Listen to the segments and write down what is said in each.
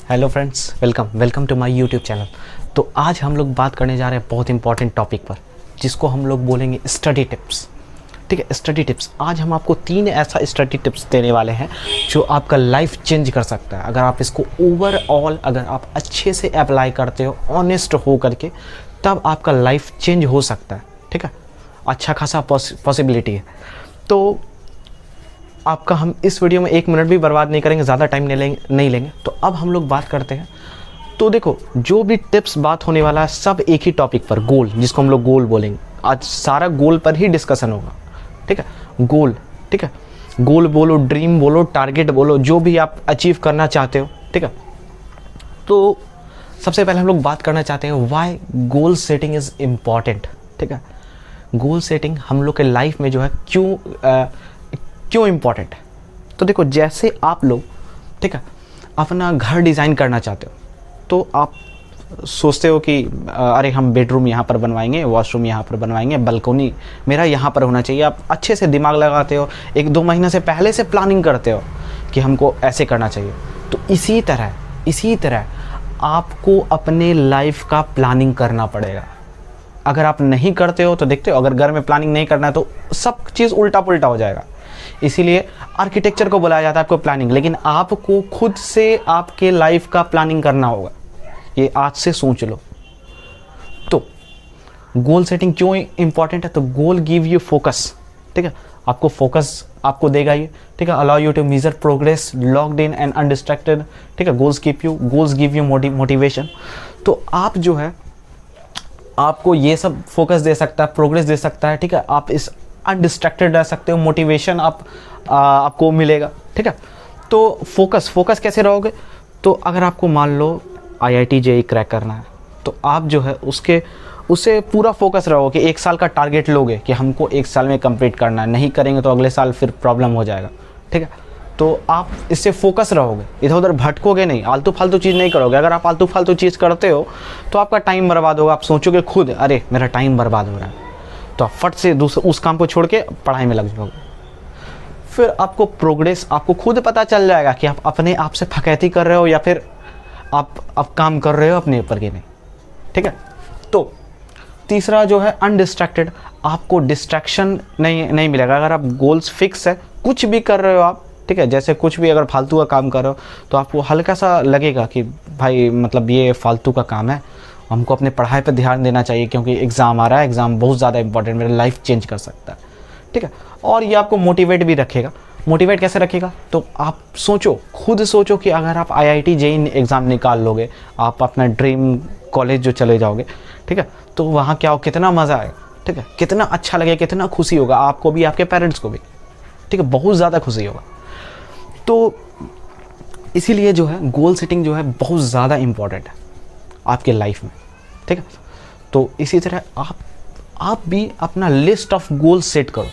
Hello friends, welcome to my YouTube channel. तो आज हम लोग बात करने जा रहे हैं बहुत इंपॉर्टेंट टॉपिक पर, जिसको हम लोग बोलेंगे स्टडी टिप्स। ठीक है, स्टडी टिप्स। आज हम आपको 3 ऐसा स्टडी टिप्स देने वाले हैं जो आपका लाइफ चेंज कर सकता है। अगर आप इसको ओवरऑल अगर आप अच्छे से अप्लाई करते हो, ऑनेस्ट हो करके, तब आपका लाइफ चेंज हो सकता है। ठीक है, अच्छा खासा पॉसिबिलिटी है। तो आपका हम इस वीडियो में 1 मिनट भी बर्बाद नहीं करेंगे, ज़्यादा टाइम नहीं लेंगे। तो अब हम लोग बात करते हैं। तो देखो, जो भी टिप्स बात होने वाला है सब एक ही टॉपिक पर, गोल, जिसको हम लोग गोल बोलेंगे। आज सारा गोल पर ही डिस्कशन होगा। ठीक है, गोल। ठीक है, गोल बोलो, ड्रीम बोलो, टारगेट बोलो, जो भी आप अचीव करना चाहते हो। ठीक है, तो सबसे पहले हम लोग बात करना चाहते हैं why goal setting is important. ठीक है, गोल सेटिंग हम लोग के लाइफ में जो है क्यों इम्पॉर्टेंट है। तो देखो, जैसे आप लोग, ठीक है, अपना घर डिज़ाइन करना चाहते हो, तो आप सोचते हो कि अरे हम बेडरूम यहाँ पर बनवाएंगे, वॉशरूम यहाँ पर बनवाएंगे, बालकनी मेरा यहाँ पर होना चाहिए। आप अच्छे से दिमाग लगाते हो, 1-2 महीना से पहले से प्लानिंग करते हो कि हमको ऐसे करना चाहिए। तो इसी तरह आपको अपने लाइफ का प्लानिंग करना पड़ेगा। अगर आप नहीं करते हो तो देखते हो, अगर घर में प्लानिंग नहीं करना है तो सब चीज़ उल्टा पुल्टा हो जाएगा। इसीलिए आर्किटेक्चर को बुलाया जाता है आपको प्लानिंग, लेकिन आपको खुद से आपके लाइफ का प्लानिंग करना होगा। ये आज से सोच लो। तो गोल सेटिंग क्यों इंपॉर्टेंट है? तो गोल गिव यू फोकस। ठीक है, आपको फोकस आपको देगा ये। ठीक है, allow you to measure progress, logged in and undistracted. ठीक है, गोल्स गिव यू मोटिवेशन। तो आप जो है, आपको ये सब फोकस दे सकता है, प्रोग्रेस दे सकता है। ठीक है, आप इस अनडिस्ट्रैक्टेड रह सकते हो, मोटिवेशन आपको मिलेगा। ठीक है, तो फोकस कैसे रहोगे? तो अगर आपको मान लो IIT JEE क्रैक करना है, तो आप जो है उससे पूरा फोकस रहो कि 1 साल का टारगेट लोगे कि हमको 1 साल में कंप्लीट करना है। नहीं करेंगे तो अगले साल फिर प्रॉब्लम हो जाएगा। ठीक है, तो आप इससे फोकस रहोगे, इधर उधर भटकोगे नहीं, आलतू फालतू चीज़ नहीं करोगे। अगर आप आलतू फालतू चीज़ करते हो तो आपका टाइम बर्बाद होगा। आप सोचोगे खुद, अरे मेरा टाइम बर्बाद हो रहा है, तो आप फट से उस काम को छोड़ के पढ़ाई में लग जाओगे। फिर आपको प्रोग्रेस, आपको खुद पता चल जाएगा कि आप अपने आप से फकैती कर रहे हो या फिर आप काम कर रहे हो अपने ऊपर कि नहीं। ठीक है, तो तीसरा जो है अनडिस्ट्रैक्टेड, आपको डिस्ट्रैक्शन नहीं मिलेगा। अगर आप गोल्स फिक्स है, कुछ भी कर रहे हो आप, ठीक है, जैसे कुछ भी अगर फालतू का काम कर रहे हो तो आपको हल्का सा लगेगा कि भाई मतलब ये फालतू का काम है, हमको अपने पढ़ाई पर ध्यान देना चाहिए क्योंकि एग्ज़ाम आ रहा है, एग्ज़ाम बहुत ज़्यादा इंपॉर्टेंट, मेरा लाइफ चेंज कर सकता है। ठीक है, और ये आपको मोटिवेट भी रखेगा। मोटिवेट कैसे रखेगा? तो आप खुद सोचो कि अगर आप IIT JEE एग्ज़ाम निकाल लोगे, आप अपना ड्रीम कॉलेज जो चले जाओगे, ठीक है, तो वहाँ क्या हो, कितना मज़ा आएगा। ठीक है, कितना अच्छा लगेगा, कितना खुशी होगा आपको भी, आपके पेरेंट्स को भी। ठीक है, बहुत ज़्यादा खुशी होगा। तो इसीलिए जो है गोल सेटिंग जो है बहुत ज़्यादा इम्पॉर्टेंट है आपके लाइफ में। ठीक है, तो इसी तरह आप भी अपना लिस्ट ऑफ गोल सेट करो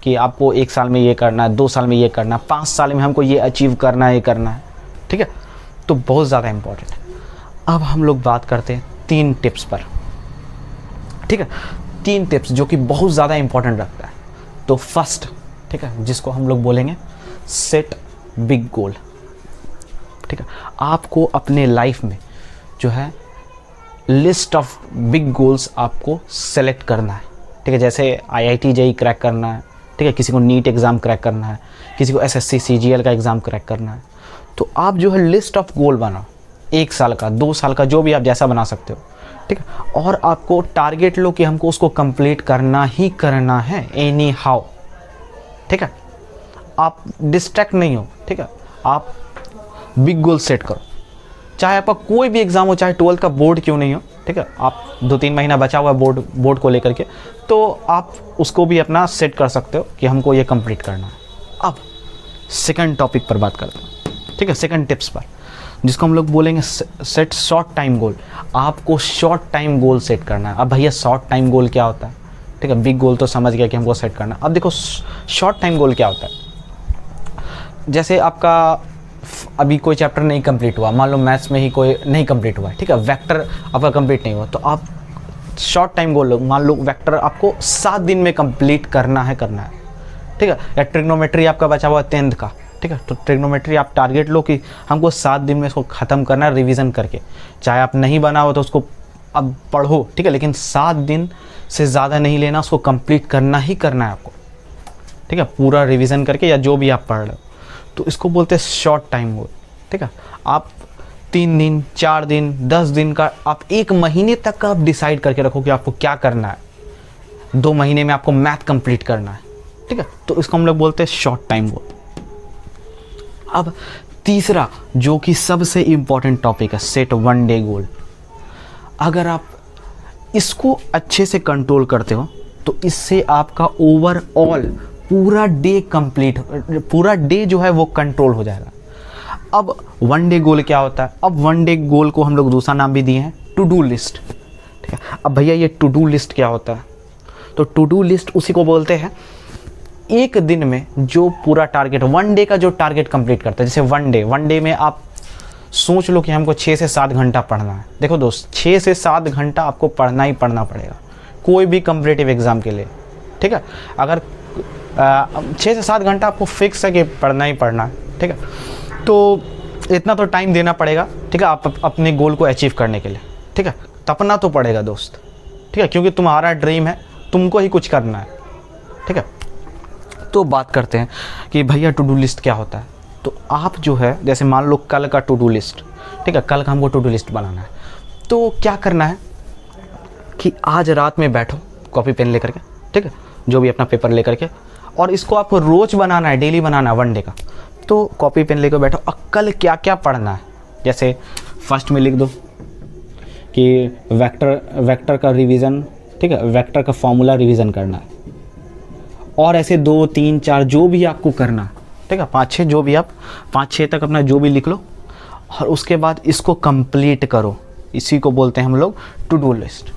कि आपको 1 साल में ये करना है, 2 साल में ये करना है, 5 साल में हमको ये अचीव करना है, ये करना है। ठीक है, तो बहुत ज़्यादा इम्पॉर्टेंट है। अब हम लोग बात करते हैं 3 टिप्स पर। ठीक है, 3 टिप्स जो कि बहुत ज़्यादा इम्पॉर्टेंट रखता है। तो फर्स्ट, ठीक है, जिसको हम लोग बोलेंगे सेट बिग गोल। ठीक है, आपको अपने लाइफ में जो है लिस्ट ऑफ बिग गोल्स आपको सेलेक्ट करना है। ठीक है, जैसे IIT JEE क्रैक करना है, ठीक है, किसी को नीट एग्ज़ाम क्रैक करना है, किसी को SSC CGL का एग्ज़ाम क्रैक करना है। तो आप जो है लिस्ट ऑफ गोल बनाओ, 1 साल का, 2 साल का, जो भी आप जैसा बना सकते हो। ठीक है, और आपको टारगेट लो कि हमको उसको कंप्लीट करना ही करना है, एनी हाउ। ठीक है, आप डिस्ट्रैक्ट नहीं हो। ठीक है, आप बिग गोल सेट करो, चाहे आपका कोई भी एग्ज़ाम हो, चाहे 12th का बोर्ड क्यों नहीं हो। ठीक है, आप 2-3 महीना बचा हुआ है बोर्ड को लेकर के, तो आप उसको भी अपना सेट कर सकते हो कि हमको ये कंप्लीट करना है। अब सेकंड टॉपिक पर बात करते हैं। ठीक है, सेकंड टिप्स पर, जिसको हम लोग बोलेंगे सेट शॉर्ट टाइम गोल। आपको शॉर्ट टाइम गोल सेट करना है। अब भैया शॉर्ट टाइम गोल क्या होता है? ठीक है, बिग गोल तो समझ गया कि हमको सेट करना है। अब देखो शॉर्ट टाइम गोल क्या होता है। जैसे आपका अभी कोई चैप्टर नहीं कंप्लीट हुआ, मान लो मैथ्स में ही कोई नहीं कंप्लीट हुआ है, ठीक है, वेक्टर आपका कंप्लीट नहीं हुआ, तो आप शॉर्ट टाइम गोल मान लो वेक्टर आपको 7 दिन में कंप्लीट करना है। ठीक है, या ट्रिग्नोमेट्री आपका बचा हुआ 10th का, ठीक है। तो ट्रिग्नोमेट्री आप टारगेट लो कि हमको 7 दिन में इसको ख़त्म करना है रिवीजन करके, चाहे आप नहीं बना हो तो उसको अब पढ़ो, ठीक है, लेकिन 7 दिन से ज़्यादा नहीं लेना, उसको कंप्लीट करना ही करना है आपको, ठीक है, पूरा रिवीजन करके या जो भी आप पढ़ रहे हो। तो इसको बोलते हैं शॉर्ट टाइम गोल, ठीक है। आप 3 दिन, 4 दिन, 10 दिन का, आप 1 महीने तक का आप डिसाइड करके रखो कि आपको क्या करना है। 2 महीने में आपको मैथ कंप्लीट करना है, ठीक है। तो इसको हम लोग बोलते हैं शॉर्ट टाइम गोल। अब तीसरा जो कि सबसे इम्पॉर्टेंट टॉपिक है, सेट 1 डे गोल। अगर आप इसको अच्छे से कंट्रोल करते हो तो इससे आपका ओवरऑल पूरा डे कंप्लीट, पूरा डे जो है वो कंट्रोल हो जाएगा। अब 1 डे गोल क्या होता है? अब 1 डे गोल को हम लोग दूसरा नाम भी दिए हैं, टू डू लिस्ट, ठीक है। अब भैया ये टू डू लिस्ट क्या होता है? तो टू डू लिस्ट उसी को बोलते हैं एक दिन में जो पूरा टारगेट, 1 डे का जो टारगेट कंप्लीट करता है। जैसे 1 डे में आप सोच लो कि हमको 6 से 7 घंटा पढ़ना है। देखो दोस्त, 6 से 7 घंटा आपको पढ़ना ही पढ़ना पड़ेगा कोई भी कॉम्पिटिटिव एग्ज़ाम के लिए, ठीक है। अगर 6 से 7 घंटा आपको फिक्स है कि पढ़ना ही पढ़ना है, ठीक है, तो इतना तो टाइम देना पड़ेगा, ठीक है, आप अपने गोल को अचीव करने के लिए, ठीक है। तपना तो पड़ेगा दोस्त, ठीक है, क्योंकि तुम्हारा ड्रीम है, तुमको ही कुछ करना है, ठीक है। तो बात करते हैं कि भैया टू डू लिस्ट क्या होता है। तो आप जो है, जैसे मान लो कल का टू डू लिस्ट, ठीक है, कल का हमको टू डू लिस्ट बनाना है। तो क्या करना है कि आज रात में बैठो कॉपी पेन लेकर के, ठीक है, जो भी अपना पेपर लेकर के, और इसको आपको रोज़ बनाना है, डेली बनाना है 1 डे का। तो कॉपी पेन लेकर बैठो और कल क्या क्या पढ़ना है। जैसे फर्स्ट में लिख दो कि वेक्टर का रिवीजन, ठीक है, वेक्टर का फॉर्मूला रिवीजन करना है, और ऐसे 2, 3, 4 जो भी आपको करना है, ठीक है, 5-6 जो भी आप 5-6 तक अपना जो भी लिख लो, और उसके बाद इसको कंप्लीट करो। इसी को बोलते हैं हम लोग टू डू लिस्ट।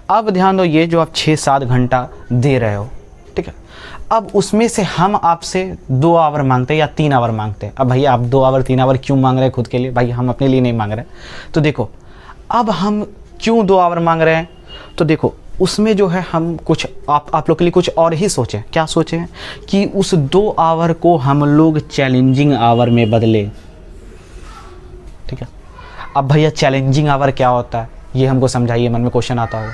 अब ध्यान दो, ये जो आप 6-7 घंटा दे रहे हो, ठीक है, अब उसमें से हम आपसे 2 आवर मांगते हैं या 3 आवर मांगते हैं। अब भैया आप 2 आवर 3 आवर क्यों मांग रहे हैं खुद के लिए? भाई हम अपने लिए नहीं मांग रहे हैं। तो देखो, अब हम क्यों 2 आवर मांग रहे हैं? तो देखो, उसमें जो है हम कुछ आप लोग के लिए कुछ और ही सोचें। क्या सोचें? कि उस 2 आवर को हम लोग चैलेंजिंग आवर में बदले, ठीक है। अब भैया चैलेंजिंग आवर क्या होता है, ये हमको समझाइए, मन में क्वेश्चन आता होगा।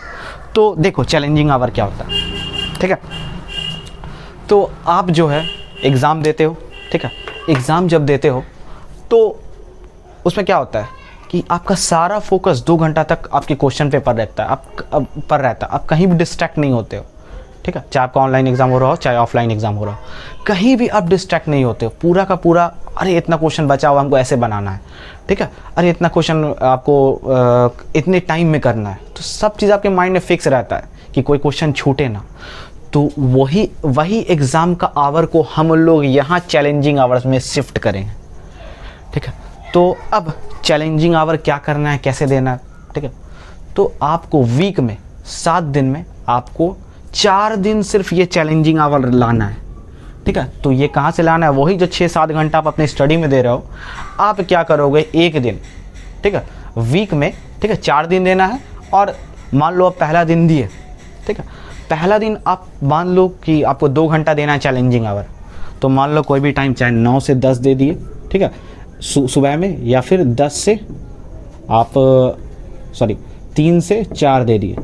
तो देखो, चैलेंजिंग आवर क्या होता है, ठीक है। तो आप जो है एग्ज़ाम देते हो, ठीक है, एग्ज़ाम जब देते हो तो उसमें क्या होता है कि आपका सारा फोकस 2 घंटा तक आपके क्वेश्चन पेपर रहता है, आप कहीं भी डिस्ट्रैक्ट नहीं होते हो, ठीक है। चाहे आपका ऑनलाइन एग्ज़ाम हो रहा हो, चाहे ऑफलाइन एग्ज़ाम हो रहा हो, कहीं भी आप डिस्ट्रैक्ट नहीं होते हो। पूरा का पूरा, अरे इतना क्वेश्चन बचा हुआ हमको ऐसे बनाना है, ठीक है, अरे इतना क्वेश्चन आपको इतने टाइम में करना है। तो सब चीज़ आपके माइंड में फिक्स रहता है कि कोई क्वेश्चन छूटे ना। तो वही एग्ज़ाम का आवर को हम लोग यहाँ चैलेंजिंग आवर्स में शिफ्ट करेंगे, ठीक है। तो अब चैलेंजिंग आवर क्या करना है, कैसे देना है, ठीक है। तो आपको वीक में 7 दिन में आपको 4 दिन सिर्फ ये चैलेंजिंग आवर लाना है, ठीक है। तो ये कहाँ से लाना है? वही जो 6-7 घंटा आप अपने स्टडी में दे रहे हो, आप क्या करोगे, 1 दिन, ठीक है, वीक में, ठीक है, 4 दिन देना है। और मान लो आप पहला दिन दिए, ठीक है, पहला दिन आप मान लो कि आपको 2 घंटा देना है चैलेंजिंग आवर। तो मान लो कोई भी टाइम, चाहे 9 से 10 दे दिए, ठीक है, सुबह में, या फिर 10 से आप 3 से 4 दे दिए,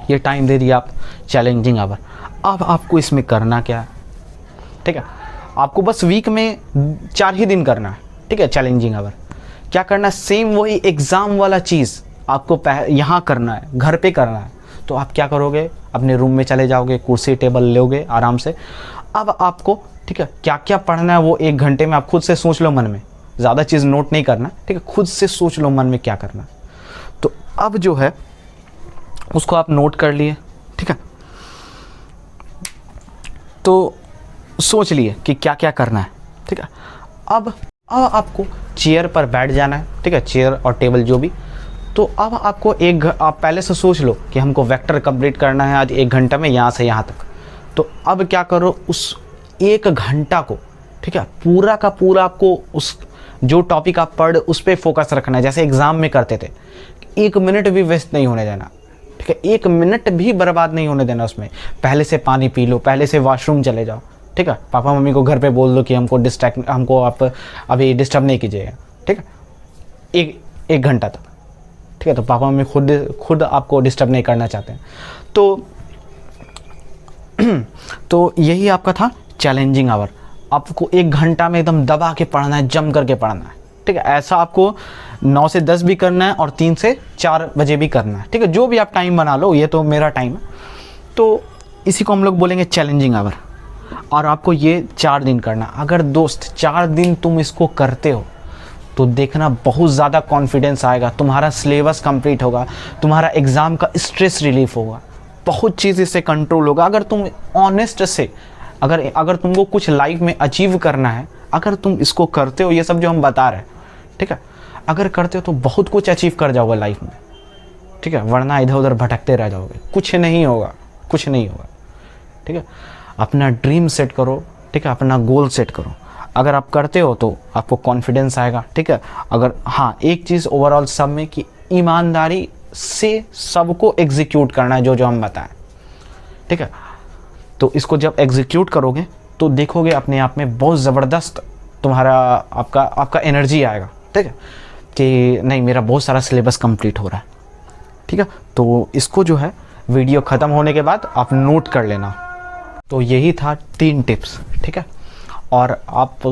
ये टाइम दे दिया आप चैलेंजिंग आवर। अब आपको इसमें करना क्या है, ठीक है, आपको बस वीक में 4 ही दिन करना है, ठीक है, चैलेंजिंग आवर। क्या करना है? सेम वही एग्ज़ाम वाला चीज़ आपको यहाँ करना है, घर पे करना है। तो आप क्या करोगे, अपने रूम में चले जाओगे, कुर्सी टेबल लोगे आराम से। अब आपको, ठीक है, क्या क्या पढ़ना है वो 1 घंटे में आप खुद से सोच लो मन में, ज़्यादा चीज़ नोट नहीं करना, ठीक है, खुद से सोच लो मन में क्या करना है। तो अब जो है उसको आप नोट कर लिए, ठीक है, तो सोच लिए कि क्या क्या करना है, ठीक है। अब आपको चेयर पर बैठ जाना है, ठीक है, चेयर और टेबल जो भी। तो अब आपको आप पहले से सोच लो कि हमको वेक्टर कंप्लीट करना है आज 1 घंटा में, यहाँ से यहाँ तक। तो अब क्या करो, उस 1 घंटा को, ठीक है, पूरा का पूरा आपको उस जो टॉपिक आप पढ़ उस पर फोकस रखना है, जैसे एग्ज़ाम में करते थे। 1 मिनट भी वेस्ट नहीं होने देना, ठीक है, 1 मिनट भी बर्बाद नहीं होने देना उसमें। पहले से पानी पी लो, पहले से वॉशरूम चले जाओ, ठीक है, पापा मम्मी को घर पे बोल दो कि हमको आप अभी डिस्टर्ब नहीं कीजिएगा, ठीक है, एक घंटा तक, ठीक है। तो पापा मम्मी खुद आपको डिस्टर्ब नहीं करना चाहते हैं। तो यही आपका था चैलेंजिंग आवर। आपको 1 घंटा में एकदम दबा के पढ़ना है, जम करके पढ़ना है, ठीक है। ऐसा आपको 9 से 10 भी करना है और 3 से 4 बजे भी करना है, ठीक है। जो भी आप टाइम बना लो, ये तो मेरा टाइम है। तो इसी को हम लोग बोलेंगे चैलेंजिंग आवर। और आपको ये 4 दिन करना। अगर दोस्त 4 दिन तुम इसको करते हो तो देखना बहुत ज़्यादा कॉन्फिडेंस आएगा, तुम्हारा सिलेबस कंप्लीट होगा, तुम्हारा एग्ज़ाम का स्ट्रेस रिलीफ होगा, बहुत चीज़ इससे कंट्रोल होगा। अगर तुम ऑनेस्ट से अगर तुमको कुछ लाइफ में अचीव करना है, अगर तुम इसको करते हो, ये सब जो हम बता रहे हैं, ठीक है, अगर करते हो तो बहुत कुछ अचीव कर जाओगे लाइफ में, ठीक है। वरना इधर उधर भटकते रह जाओगे, कुछ नहीं होगा, कुछ नहीं होगा, ठीक है। अपना ड्रीम सेट करो, ठीक है, अपना गोल सेट करो। अगर आप करते हो तो आपको कॉन्फिडेंस आएगा, ठीक है। अगर हाँ, एक चीज़ ओवरऑल सब में कि ईमानदारी से सबको एग्जीक्यूट करना है, जो हम बताएं, ठीक है। तो इसको जब एग्जीक्यूट करोगे तो देखोगे अपने आप में बहुत ज़बरदस्त तुम्हारा आपका एनर्जी आएगा, ठीक है, कि नहीं मेरा बहुत सारा सिलेबस कंप्लीट हो रहा है, ठीक है। तो इसको जो है वीडियो ख़त्म होने के बाद आप नोट कर लेना। तो यही था 3 टिप्स, ठीक है। और आप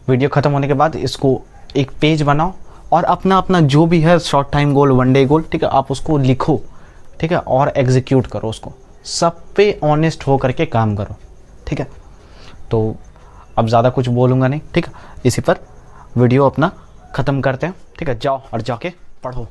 वीडियो ख़त्म होने के बाद इसको एक पेज बनाओ और अपना जो भी है शॉर्ट टाइम गोल, 1 डे गोल, ठीक है, आप उसको लिखो, ठीक है, और एग्जीक्यूट करो उसको। सब पे ऑनेस्ट हो करके काम करो, ठीक है। तो अब ज़्यादा कुछ बोलूँगा नहीं, ठीक है। इसी पर वीडियो अपना ख़त्म करते हैं, ठीक है। जाओ और जाके पढ़ो।